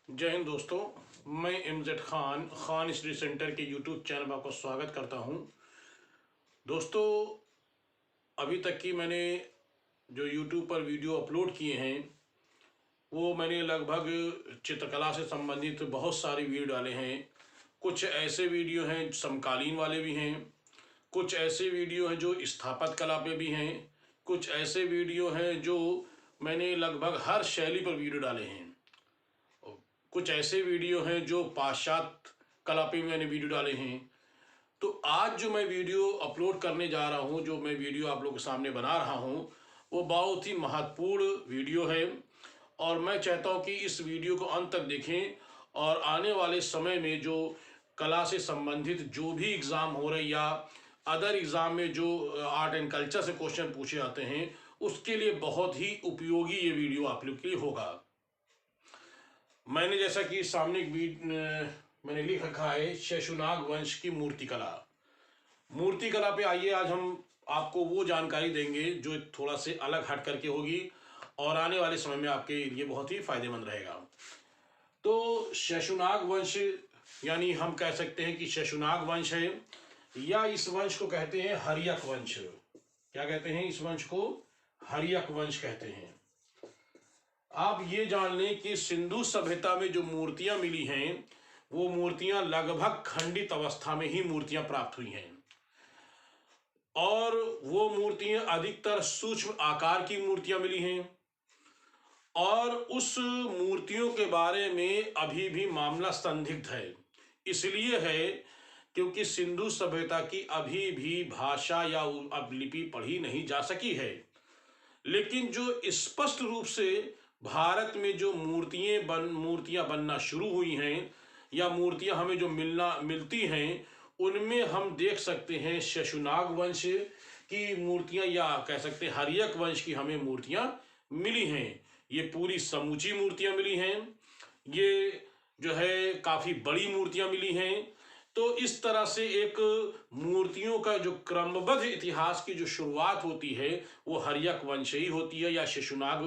जय हिंद दोस्तों, मैं एमजेड खान स्टडी सेंटर के यूट्यूब चैनल में आपका स्वागत करता हूं। दोस्तों, अभी तक की मैंने जो यूट्यूब पर वीडियो अपलोड किए हैं वो मैंने लगभग चित्रकला से संबंधित बहुत सारे वीडियो डाले हैं। कुछ ऐसे वीडियो हैं समकालीन वाले भी हैं, कुछ ऐसे वीडियो हैं जो स्थापत्य कला पे भी हैं, कुछ ऐसे वीडियो हैं जो मैंने लगभग हर शैली पर वीडियो डाले हैं। कुछ ऐसे वीडियो हैं जो पाश्चात्य कला पे मैंने वीडियो डाले हैं। तो आज जो मैं वीडियो अपलोड करने जा रहा हूं, जो मैं वीडियो आप लोगों के सामने बना रहा हूं, वो बहुत ही महत्वपूर्ण वीडियो है और मैं चाहता हूं कि इस वीडियो को अंत तक देखें और आने वाले समय में जो कला से संबंधित जो भी एग्ज़ाम हो रहे या अदर एग्ज़ाम में जो आर्ट एंड कल्चर से क्वेश्चन पूछे जाते हैं उसके लिए बहुत ही उपयोगी ये वीडियो आप लोग के लिए होगा। मैंने जैसा कि सामने मैंने लिख रखा है शेषुनाग वंश की मूर्ति कला पे आइए आज हम आपको वो जानकारी देंगे जो थोड़ा से अलग हट करके होगी और आने वाले समय में आपके लिए बहुत ही फायदेमंद रहेगा। तो शेषुनाग वंश यानी हम कह सकते हैं कि शेषुनाग वंश है या इस वंश को कहते हैं हर्यक वंश। क्या कहते हैं? इस वंश को हर्यक वंश कहते हैं। आप ये जान लें कि सिंधु सभ्यता में जो मूर्तियां मिली हैं वो मूर्तियां लगभग खंडित अवस्था में ही मूर्तियां प्राप्त हुई हैं और वो मूर्तियां अधिकतर सूक्ष्म आकार की मूर्तियां मिली हैं और उस मूर्तियों के बारे में अभी भी मामला संदिग्ध है। इसलिए है क्योंकि सिंधु सभ्यता की अभी भी भाषा या अब लिपि पढ़ी नहीं जा सकी है। लेकिन जो स्पष्ट रूप से भारत में जो मूर्तियां बनना शुरू हुई हैं या मूर्तियां हमें जो मिलती हैं उनमें हम देख सकते हैं शेषुनाग वंश की मूर्तियां या कह सकते हैं हर्यक वंश की हमें मूर्तियां मिली हैं। ये पूरी समूची मूर्तियां मिली हैं, ये जो है काफ़ी बड़ी मूर्तियां मिली हैं। तो इस तरह से एक मूर्तियों का जो क्रमबद्ध इतिहास की जो शुरुआत होती है वो हर्यक वंश ही होती है या शेषुनाग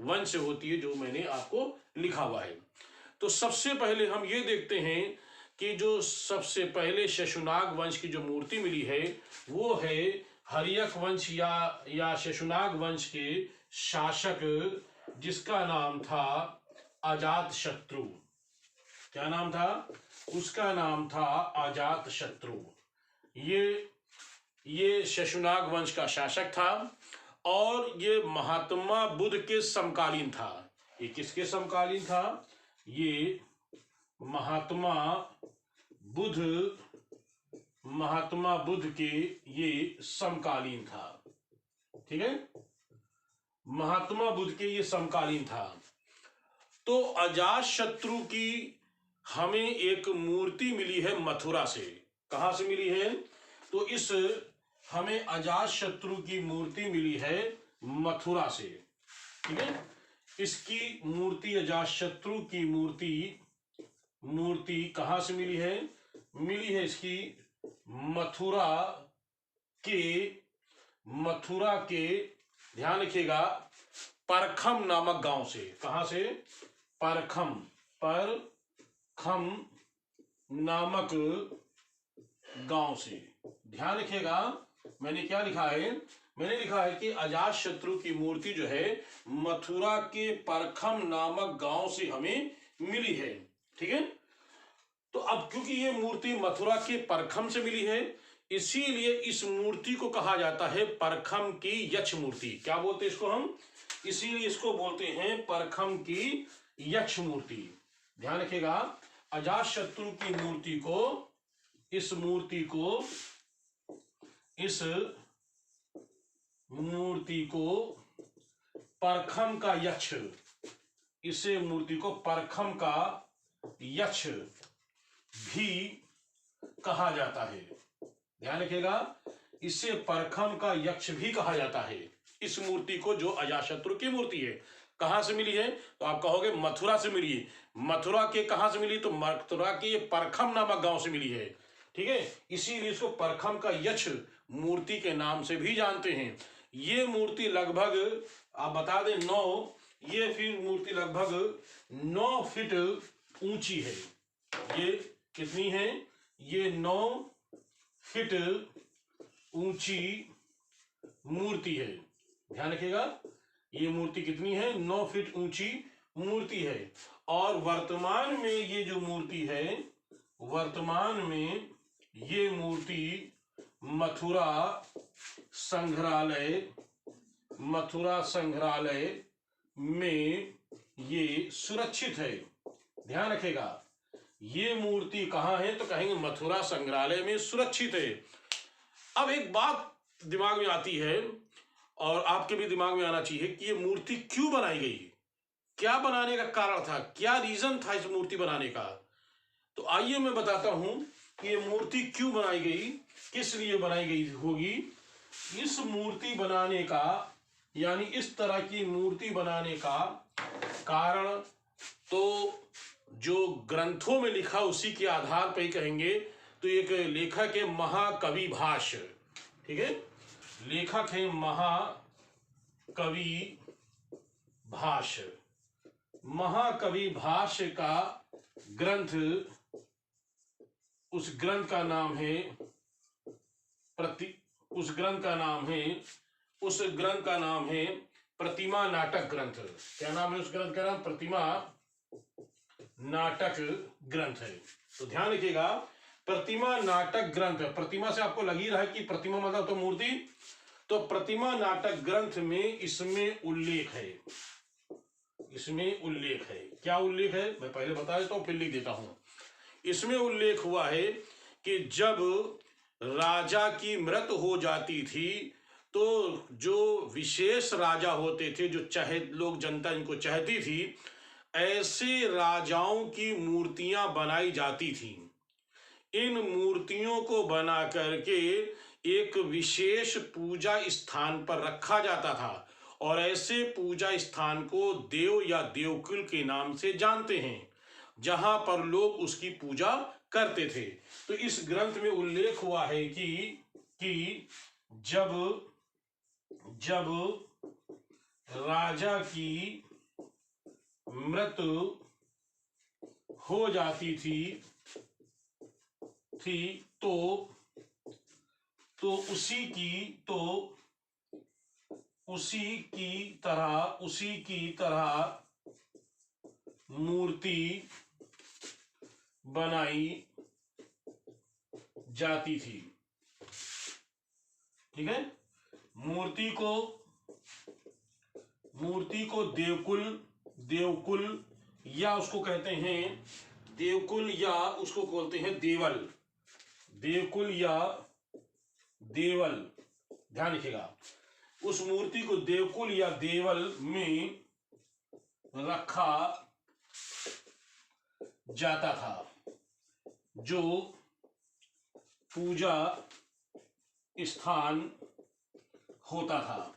वंश से होती है, जो मैंने आपको लिखा हुआ है। तो सबसे पहले हम ये देखते हैं कि जो सबसे पहले शेषुनाग वंश की जो मूर्ति मिली है वो है हर्यक वंश या शेषुनाग वंश के शासक जिसका नाम था अजातशत्रु। क्या नाम था? उसका नाम था अजातशत्रु। ये शेषुनाग वंश का शासक था और ये महात्मा बुद्ध के समकालीन था। ये किसके समकालीन था? ये महात्मा बुद्ध के ये समकालीन था। ठीक है, महात्मा बुद्ध के ये समकालीन था। तो अजातशत्रु की हमें एक मूर्ति मिली है मथुरा से। कहां से मिली है? तो इस हमें अजातशत्रु की मूर्ति मिली है मथुरा से। ठीक है, इसकी मूर्ति अजातशत्रु की मूर्ति कहां से मिली है? मिली है इसकी मथुरा के ध्यान रखिएगा परखम नामक गांव से। कहां से? परखम नामक गांव से। ध्यान रखिएगा मैंने क्या लिखा है? मैंने लिखा है कि अजातशत्रु की मूर्ति जो है मथुरा के परखम नामक गांव से हमें मिली है। ठीक है, तो अब क्योंकि ये मूर्ति मथुरा के परखम से मिली है इसीलिए इस मूर्ति को कहा जाता है परखम की यक्ष मूर्ति। क्या बोलते हैं इसको हम? इसीलिए इसको बोलते हैं परखम की यक्ष मूर्ति। ध्यान रखिएगा अजातशत्रु की मूर्ति को इस मूर्ति को परखम का यक्ष, इसे मूर्ति को परखम का यक्ष भी कहा जाता है। ध्यान रखिएगा इसे परखम का यक्ष भी कहा जाता है। इस मूर्ति को जो अजातशत्रु की मूर्ति है कहां से मिली है? तो आप कहोगे मथुरा से मिली है। मथुरा के कहां से मिली? तो मथुरा के परखम नामक गांव से मिली है। ठीक है, इसीलिए इसको परखम का यक्ष मूर्ति के नाम से भी जानते हैं। ये मूर्ति लगभग आप बता दें ये फिर मूर्ति लगभग 9 फीट ऊंची है। ये कितनी है? ये 9 फीट ऊंची मूर्ति है। ध्यान रखिएगा, ये मूर्ति कितनी है? 9 फीट ऊंची मूर्ति है। और वर्तमान में ये जो मूर्ति है, वर्तमान में ये मूर्ति मथुरा संग्रहालय में ये सुरक्षित है। ध्यान रखेगा, ये मूर्ति कहाँ है? तो कहेंगे मथुरा संग्रहालय में सुरक्षित है। अब एक बात दिमाग में आती है और आपके भी दिमाग में आना चाहिए कि ये मूर्ति क्यों बनाई गई, क्या बनाने का कारण था, क्या रीजन था इस मूर्ति बनाने का। तो आइए मैं बताता हूं कि ये मूर्ति क्यों बनाई गई, किस लिए बनाई गई होगी। इस मूर्ति बनाने का, यानी इस तरह की मूर्ति बनाने का कारण तो जो ग्रंथों में लिखा उसी के आधार पर ही कहेंगे। तो एक लेखक है महाकवि भाष्य, ठीक है, लेखक है महाकवि भाष्य। महाकवि भाष्य का ग्रंथ, उस ग्रंथ का नाम है प्रतिमा नाटक ग्रंथ। क्या नाम है उस ग्रंथ का? नाम प्रतिमा नाटक ग्रंथ है। तो ध्यान रखिएगा, प्रतिमा नाटक ग्रंथ। प्रतिमा से आपको लग ही रहा है कि प्रतिमा मतलब तो मूर्ति। तो प्रतिमा नाटक ग्रंथ में इसमें उल्लेख है। इसमें उल्लेख है, क्या उल्लेख है मैं पहले बता देता हूं, फिर लिख देता हूं। इसमें उल्लेख हुआ है कि जब राजा की मृत्यु हो जाती थी तो जो विशेष राजा होते थे, जो लोग जनता इनको चाहती थी, ऐसे राजाओं की मूर्तियां बनाई जाती थी। इन मूर्तियों को बना करके एक विशेष पूजा स्थान पर रखा जाता था और ऐसे पूजा स्थान को देव या देवकुल के नाम से जानते हैं, जहां पर लोग उसकी पूजा करते थे। तो इस ग्रंथ में उल्लेख हुआ है कि जब राजा की मृत्यु हो जाती थी तो उसी की तरह मूर्ति बनाई जाती थी। ठीक है, मूर्ति को देवकुल या उसको कहते हैं देवकुल, या उसको बोलते हैं देवल। देवकुल या देवल, ध्यान रखिएगा, उस मूर्ति को देवकुल या देवल में रखा जाता था, जो पूजा स्थान होता था।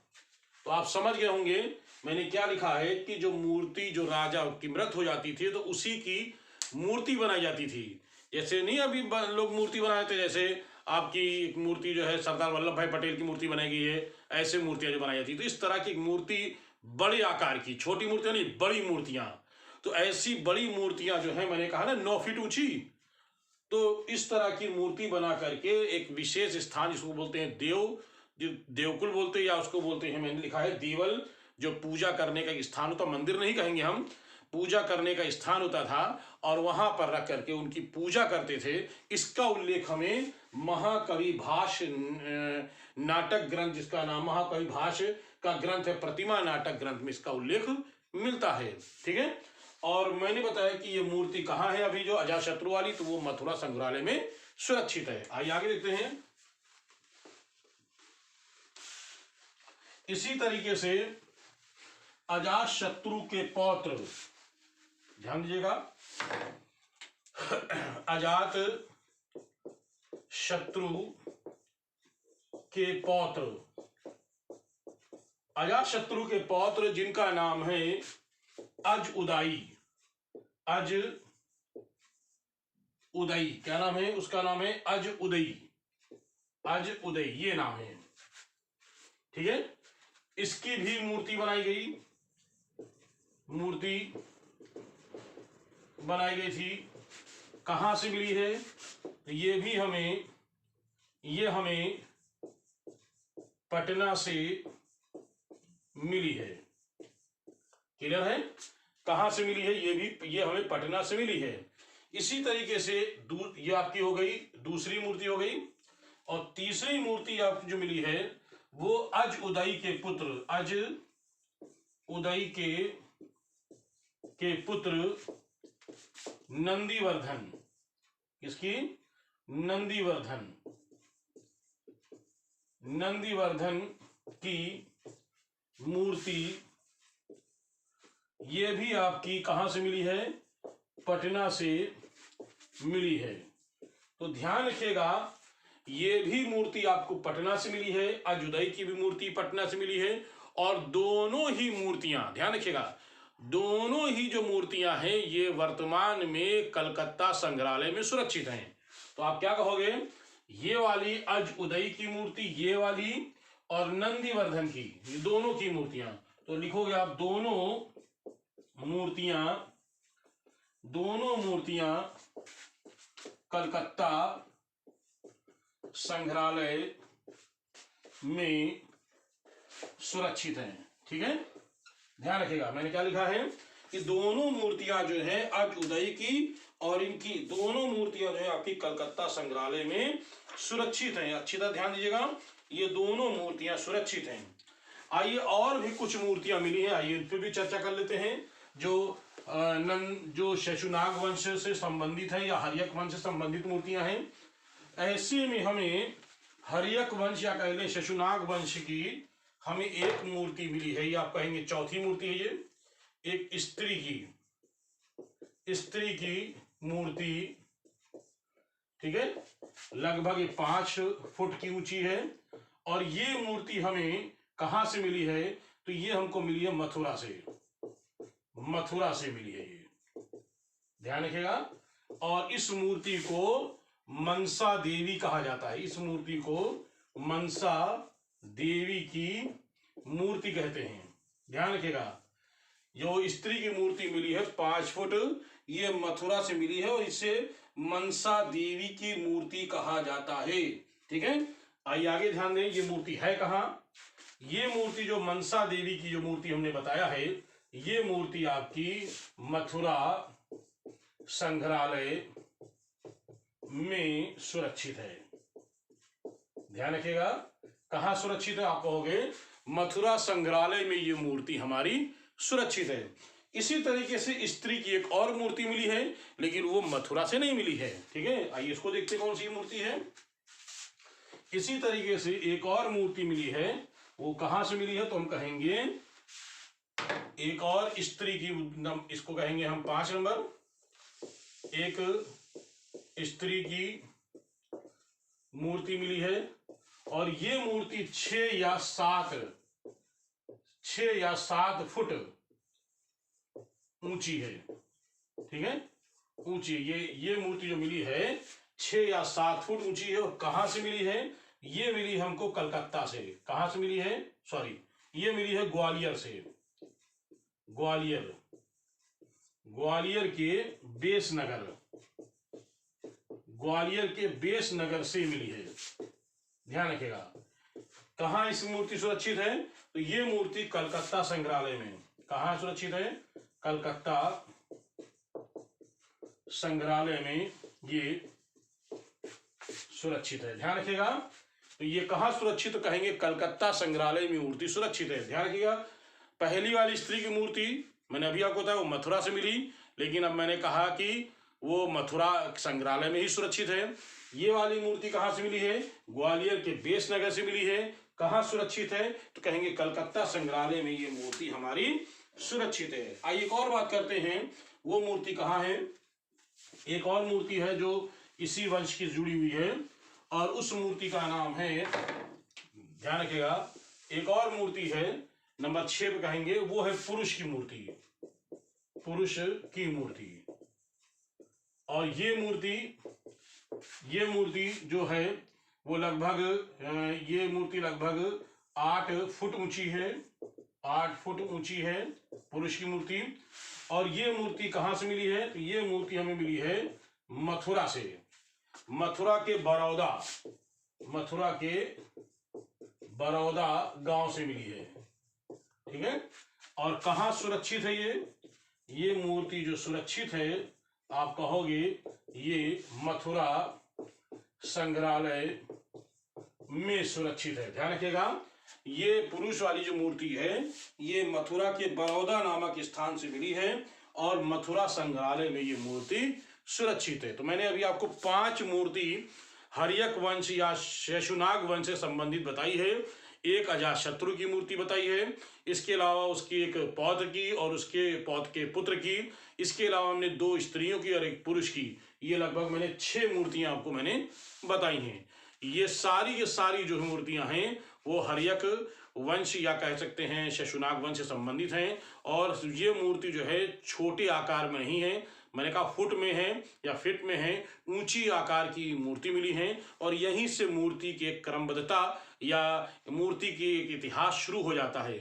तो आप समझ गए होंगे मैंने क्या लिखा है कि जो मूर्ति, जो राजा की मृत्यु हो जाती थी तो उसी की मूर्ति बनाई जाती थी। जैसे नहीं अभी लोग मूर्ति बनाए थे, जैसे आपकी एक मूर्ति जो है सरदार वल्लभ भाई पटेल की मूर्ति बनाई गई है, ऐसे मूर्तियां जो बनाई जाती, तो इस तरह की मूर्ति बड़े आकार की, छोटी मूर्तियां नहीं, बड़ी मूर्तियां। तो ऐसी बड़ी मूर्तियां जो है, मैंने कहा ना 9 फीट ऊंची, तो इस तरह की मूर्ति बना करके एक विशेष स्थान, जिसको बोलते हैं देवकुल बोलते हैं, या उसको बोलते हैं, मैंने लिखा है देवल, जो पूजा करने का स्थान होता, मंदिर नहीं कहेंगे हम, पूजा करने का स्थान होता था, और वहां पर रख करके उनकी पूजा करते थे। इसका उल्लेख हमें महाकवि भाष्य नाटक ग्रंथ, जिसका नाम महाकवि भाष्य का ग्रंथ है, प्रतिमा नाटक ग्रंथ में इसका उल्लेख मिलता है। ठीक है, और मैंने बताया कि ये मूर्ति कहाँ है अभी, जो अजातशत्रु वाली, तो वो मथुरा संग्रहालय में सुरक्षित है। आइए आगे देखते हैं। इसी तरीके से अजातशत्रु के पौत्र, ध्यान दीजिएगा, अजात शत्रु के पौत्र जिनका नाम है अजउदयी। क्या नाम है उसका? नाम है अजउदयी, ये नाम है। ठीक है, इसकी भी मूर्ति बनाई गई। बनाई गई थी, कहाँ से मिली है, ये हमें पटना से मिली है। क्लियर है? कहाँ से मिली है, ये हमें पटना से मिली है। इसी तरीके से ये आपकी हो गई दूसरी मूर्ति हो गई। और तीसरी मूर्ति आपको जो मिली है वो अज उदय के पुत्र नंदीवर्धन। किसकी? नंदीवर्धन की मूर्ति, ये भी आपकी कहां से मिली है? पटना से मिली है। तो ध्यान रखिएगा, ये भी मूर्ति आपको पटना से मिली है, अजुदय की भी मूर्ति पटना से मिली है। और दोनों ही मूर्तियां, ध्यान रखिएगा, दोनों ही जो मूर्तियां हैं ये वर्तमान में कलकत्ता संग्रहालय में सुरक्षित हैं। तो आप क्या कहोगे? ये वाली अज उदय की मूर्ति, ये वाली, और नंदीवर्धन की, ये दोनों की मूर्तियां। तो लिखोगे आप दोनों मूर्तियां कलकत्ता संग्रहालय में सुरक्षित हैं। ठीक है, ध्यान रखिएगा, मैंने क्या लिखा है कि दोनों मूर्तियां जो है अज उदय की और इनकी दोनों मूर्तियां जो है आपकी कलकत्ता संग्रहालय में सुरक्षित हैं। अच्छी तरह ध्यान दीजिएगा, ये दोनों मूर्तियां सुरक्षित हैं। आइए और भी कुछ मूर्तियां मिली हैं, आइए इन पर भी चर्चा कर लेते हैं। जो शेषुनाग वंश से संबंधित है या हर्यक वंश से संबंधित मूर्तियां हैं। ऐसे में हमें हर्यक वंश या कह लें शेषुनाग वंश की हमें एक मूर्ति मिली है, ये आप कहेंगे चौथी मूर्ति है। ये एक स्त्री की मूर्ति, ठीक है, लगभग 5 फुट की ऊंची है। और ये मूर्ति हमें कहां से मिली है? तो ये हमको मिली है मथुरा से मिली है ये, ध्यान रखिएगा। और इस मूर्ति को मनसा देवी कहा जाता है, इस मूर्ति को मनसा देवी की मूर्ति कहते हैं। ध्यान रखिएगा, जो स्त्री की मूर्ति मिली है 5 फुट, ये मथुरा से मिली है और इसे मनसा देवी की मूर्ति कहा जाता है। ठीक है, आइए आगे ध्यान दें, ये मूर्ति है कहां? ये मूर्ति जो मनसा देवी की जो मूर्ति हमने बताया है, ये मूर्ति आपकी मथुरा संग्रहालय में सुरक्षित है। ध्यान रखिएगा, कहां सुरक्षित है? आप कहोगे मथुरा संग्रहालय में ये मूर्ति हमारी सुरक्षित है। इसी तरीके से स्त्री की एक और मूर्ति मिली है, लेकिन वो मथुरा से नहीं मिली है। ठीक है, आइए इसको देखते कौन सी मूर्ति है। इसी तरीके से एक और मूर्ति मिली है, वो कहां से मिली है? तो हम कहेंगे एक और स्त्री की, इसको कहेंगे हम 5 नंबर। एक स्त्री की मूर्ति मिली है और ये मूर्ति 6 या 7 फुट ऊंची है। ठीक है, ऊंची ये मूर्ति जो मिली है 6 या 7 फुट ऊंची है। और कहां से मिली है? ये मिली हमको कलकत्ता से। कहां से मिली है? सॉरी, ये मिली है ग्वालियर से। ग्वालियर के बेस नगर से मिली है। ध्यान रखिएगा, कहां इस मूर्ति सुरक्षित है? तो ये मूर्ति कलकत्ता संग्रहालय में। कहां सुरक्षित है? कलकत्ता संग्रहालय में ये सुरक्षित है। ध्यान रखिएगा, तो ये कहां सुरक्षित? तो कहेंगे कलकत्ता संग्रहालय में मूर्ति सुरक्षित है। ध्यान रखिएगा, पहली वाली स्त्री की मूर्ति मैंने अभी आपको बताया वो मथुरा से मिली, लेकिन अब मैंने कहा कि वो मथुरा संग्रहालय में ही सुरक्षित है। ये वाली मूर्ति कहां से मिली है? ग्वालियर के बेस नगर से मिली है। कहां सुरक्षित है? तो कहेंगे कलकत्ता संग्रहालय में ये मूर्ति हमारी सुरक्षित है। आइए एक और बात करते हैं, वो मूर्ति कहां है? एक और मूर्ति है जो इसी वंश की जुड़ी हुई है और उस मूर्ति का नाम है, ध्यान रखिएगा, एक और मूर्ति है नंबर 6 पे कहेंगे, वो है पुरुष की मूर्ति। और ये मूर्ति जो है वो लगभग 8 फुट ऊंची है 8 फुट ऊंची है पुरुष की मूर्ति। और ये मूर्ति कहाँ से मिली है? तो ये मूर्ति हमें मिली है मथुरा से, मथुरा के बड़ौदा गांव से मिली है। ठीक है। और कहाँ सुरक्षित है ये मूर्ति जो सुरक्षित है आप कहोगे ये मथुरा संग्रहालय में सुरक्षित है। ध्यान रखिएगा, ये पुरुष वाली जो मूर्ति है ये मथुरा के बड़ौदा नामक स्थान से मिली है और मथुरा संग्रहालय में ये मूर्ति सुरक्षित है। तो मैंने अभी आपको 5 मूर्ति हर्यक वंश या शेषुनाग वंश से संबंधित बताई है। एक अजातशत्रु की मूर्ति बताई है, इसके अलावा उसकी एक पौत्र की और उसके पौत्र के पुत्र की, इसके अलावा हमने 2 स्त्रियों की और एक पुरुष की, ये लगभग मैंने 6 मूर्तियां आपको मैंने बताई हैं। ये सारी जो मूर्तियां हैं वो हर्यक वंश या कह सकते हैं शेषुनाग वंश से संबंधित हैं। और ये मूर्ति जो है छोटे आकार में नहीं है, मैंने कहा फुट में है या फिट में है, ऊंची आकार की मूर्ति मिली है। और यहीं से मूर्ति की एक क्रमबद्धता या मूर्ति की एक इतिहास शुरू हो जाता है।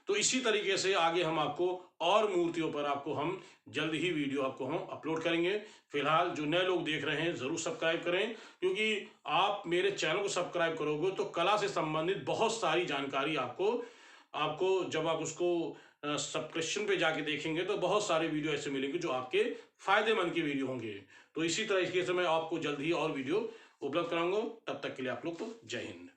तो इसी तरीके से आगे हम आपको और मूर्तियों पर आपको हम जल्द ही वीडियो आपको हम अपलोड करेंगे। फिलहाल जो नए लोग देख रहे हैं ज़रूर सब्सक्राइब करें, क्योंकि आप मेरे चैनल को सब्सक्राइब करोगे तो कला से संबंधित बहुत सारी जानकारी आपको जब आप उसको सब्सक्रिप्शन पे जाके देखेंगे तो बहुत सारे वीडियो ऐसे मिलेंगे जो आपके फायदेमंद के वीडियो होंगे। तो इसी तरीके से मैं आपको जल्द ही और वीडियो उपलब्ध कराऊंगा। तब तक के लिए आप लोग को जय हिंद।